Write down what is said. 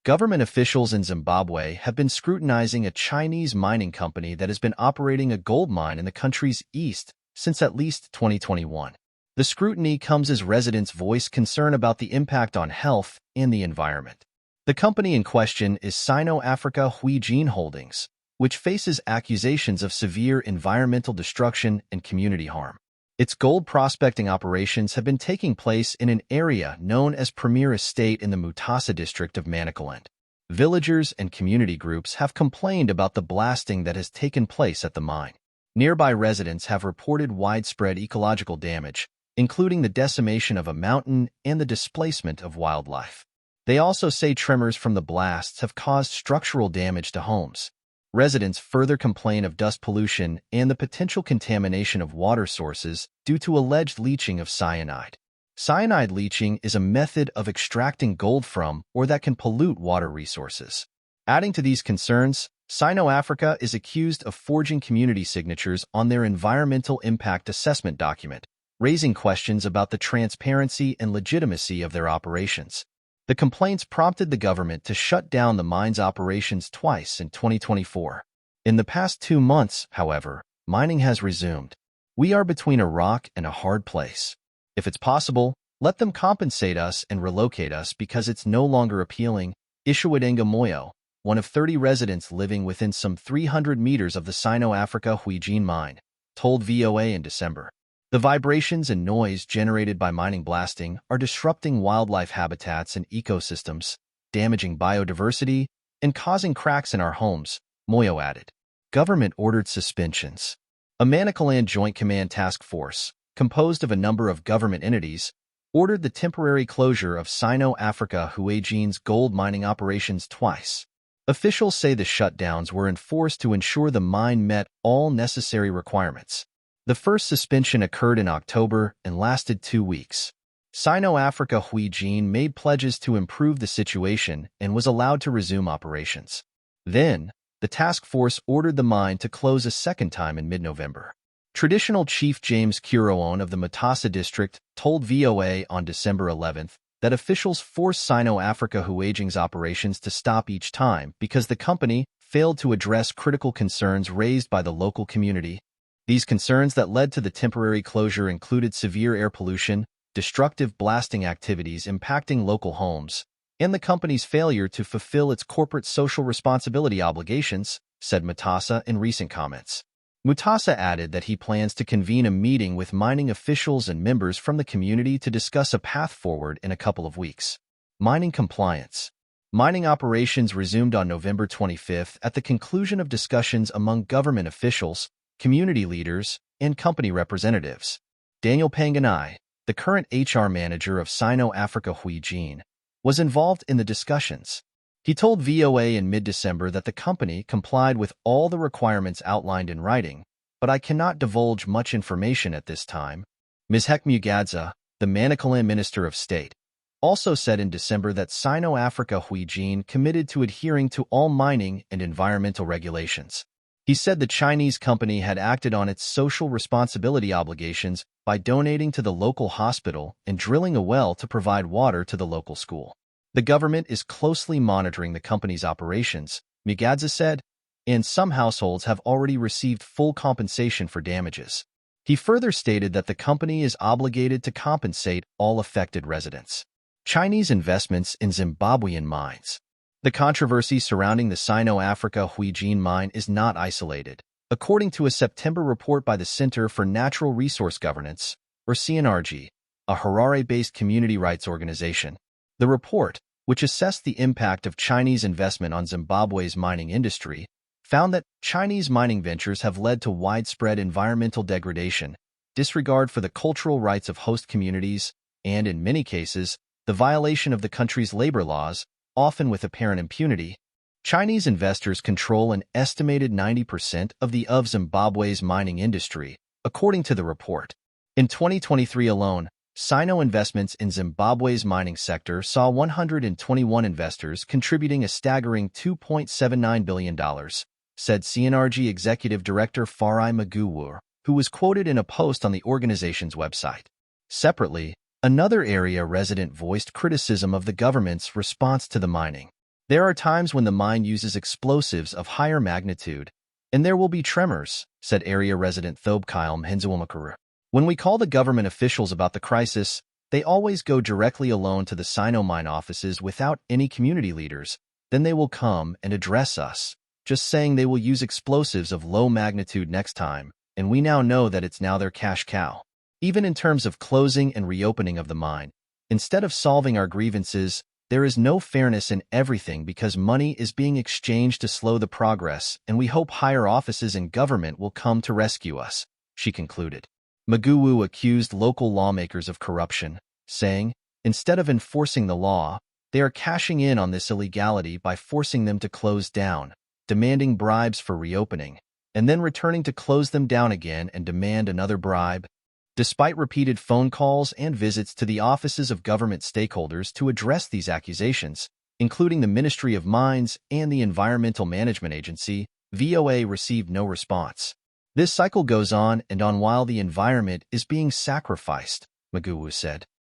Government officials in Zimbabwe have been scrutinizing a Chinese mining company that has been operating a gold mine in the country's east since at least 2021. The scrutiny comes as residents voice concern about the impact on health and the environment. The company in question is Sino-Africa Huijin Holdings, which faces accusations of severe environmental destruction and community harm. Its gold prospecting operations have been taking place in an area known as Premier Estate in the Mutasa district of Manicaland. Villagers and community groups have complained about the blasting that has taken place at the mine. Nearby residents have reported widespread ecological damage, including the decimation of a mountain and the displacement of wildlife. They also say tremors from the blasts have caused structural damage to homes. Residents further complain of dust pollution and the potential contamination of water sources due to alleged leaching of cyanide. Cyanide leaching is a method of extracting gold from or that can pollute water resources. Adding to these concerns, Sino-Africa is accused of forging community signatures on their environmental impact assessment document, raising questions about the transparency and legitimacy of their operations. The complaints prompted the government to shut down the mine's operations twice in 2024. In the past 2 months, however, mining has resumed. We are between a rock and a hard place. If it's possible, let them compensate us and relocate us because it's no longer appealing, Ishiwadenga Moyo, one of 30 residents living within some 300 meters of the Sino-Africa Huijin mine, told VOA in December. The vibrations and noise generated by mining blasting are disrupting wildlife habitats and ecosystems, damaging biodiversity, and causing cracks in our homes, Moyo added. Government-ordered suspensions. A Manicaland Joint Command Task Force, composed of a number of government entities, ordered the temporary closure of Sino-Africa Huijin's gold mining operations twice. Officials say the shutdowns were enforced to ensure the mine met all necessary requirements. The first suspension occurred in October and lasted 2 weeks. Sino-Africa Huijin made pledges to improve the situation and was allowed to resume operations. Then, the task force ordered the mine to close a second time in mid-November. Traditional Chief James Kiroon of the Mutasa district told VOA on December 11 that officials forced Sino-Africa Huijin's operations to stop each time because the company failed to address critical concerns raised by the local community. These concerns that led to the temporary closure included severe air pollution, destructive blasting activities impacting local homes, and the company's failure to fulfill its corporate social responsibility obligations, said Mutasa in recent comments. Mutasa added that he plans to convene a meeting with mining officials and members from the community to discuss a path forward in a couple of weeks. Mining compliance. Mining operations resumed on November 25 at the conclusion of discussions among government officials, community leaders, and company representatives. Daniel Panganai, the current HR manager of Sino-Africa Huijin, was involved in the discussions. He told VOA in mid-December that the company complied with all the requirements outlined in writing, but I cannot divulge much information at this time. Ms. Hekmugadza, the Manicaland Minister of State, also said in December that Sino-Africa Huijin committed to adhering to all mining and environmental regulations. He said the Chinese company had acted on its social responsibility obligations by donating to the local hospital and drilling a well to provide water to the local school. The government is closely monitoring the company's operations, Mugadza said, and some households have already received full compensation for damages. He further stated that the company is obligated to compensate all affected residents. Chinese investments in Zimbabwean mines. The controversy surrounding the Sino-Africa Huijin mine is not isolated. According to a September report by the Center for Natural Resource Governance, or CNRG, a Harare-based community rights organization, the report, which assessed the impact of Chinese investment on Zimbabwe's mining industry, found that Chinese mining ventures have led to widespread environmental degradation, disregard for the cultural rights of host communities, and, in many cases, the violation of the country's labor laws, often with apparent impunity. Chinese investors control an estimated 90% of Zimbabwe's mining industry, according to the report. In 2023 alone, Sino investments in Zimbabwe's mining sector saw 121 investors contributing a staggering $2.79 billion, said CNRG Executive Director Farai Maguwu, who was quoted in a post on the organization's website. Separately, another area resident voiced criticism of the government's response to the mining. There are times when the mine uses explosives of higher magnitude, and there will be tremors, said area resident Thobkyle Mhenzawamakuru. When we call the government officials about the crisis, they always go directly alone to the Sino mine offices without any community leaders. Then they will come and address us, just saying they will use explosives of low magnitude next time, and we now know that it's now their cash cow. Even in terms of closing and reopening of the mine, instead of solving our grievances, there is no fairness in everything because money is being exchanged to slow the progress, and we hope higher offices in government will come to rescue us, she concluded. Maguwu accused local lawmakers of corruption, saying, instead of enforcing the law, they are cashing in on this illegality by forcing them to close down, demanding bribes for reopening, and then returning to close them down again and demand another bribe. Despite repeated phone calls and visits to the offices of government stakeholders to address these accusations, including the Ministry of Mines and the Environmental Management Agency, VOA received no response. This cycle goes on and on while the environment is being sacrificed, Maguwu said.